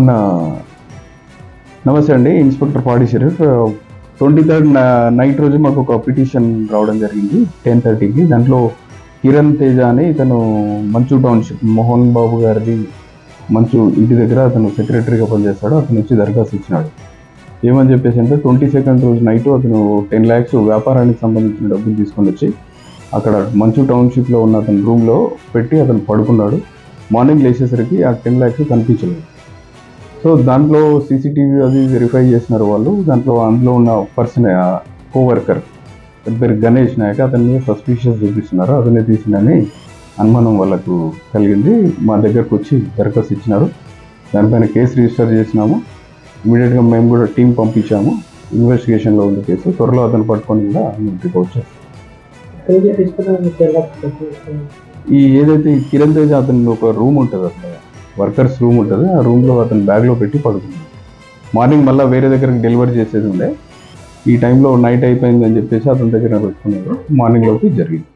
మొన్న నమస్తే అండి, ఇన్స్పెక్టర్ పాడి షరీఫ్. 23rd నైట్ రోజు మాకు ఒక పిటిషన్ రావడం జరిగింది 10:30కి. దాంట్లో కిరణ్ తేజ అని ఇతను మంచు టౌన్షిప్ మోహన్ బాబు గారిది మంచు ఇంటి దగ్గర అతను సెక్రటరీగా పనిచేస్తాడు. అతను వచ్చి దరఖాస్తు ఇచ్చినాడు. ఏమని చెప్పేసి అంటే 22nd రోజు నైట్ అతను 10 lakhs వ్యాపారానికి సంబంధించిన డబ్బులు తీసుకొని వచ్చి అక్కడ మంచు టౌన్షిప్లో ఉన్న అతని రూమ్లో పెట్టి అతను పడుకున్నాడు. మార్నింగ్ లేచేసరికి ఆ 10 lakhs కనిపించలేదు. సో దాంట్లో సీసీటీవీ అది వెరిఫై చేసినారు వాళ్ళు. అందులో ఉన్న పర్సన్ కోవర్కర్ పేరు గణేష్ నాయక్, అతని మీద సస్పిషియస్ చూపిస్తున్నారు. అతనే తీసిందని అనుమానం వాళ్ళకు కలిగింది. మా దగ్గరకు వచ్చి దరఖాస్తు ఇచ్చినారు. దానిపైన కేసు రిజిస్టర్ చేసినాము. ఇమీడియట్గా మేము కూడా టీం పంపించాము. ఇన్వెస్టిగేషన్లో ఉంది కేసు. త్వరలో అతను పట్టుకొని కూడా రిపోర్ట్ చేస్తాం. ఈ ఏదైతే కిరణ్ తేజ అతను ఒక రూమ్ ఉంటుంది, అక్కడ వర్కర్స్ రూమ్ ఉంటుంది. ఆ రూమ్లో అతను బ్యాగ్లో పెట్టి పడుకున్నాడు. మార్నింగ్ మళ్ళీ వేరే దగ్గరికి డెలివరీ చేసేది ఉండే. ఈ టైంలో నైట్ అయిపోయిందని చెప్పేసి అతని దగ్గర పెట్టుకున్నారు. మార్నింగ్లోకి జరిగింది.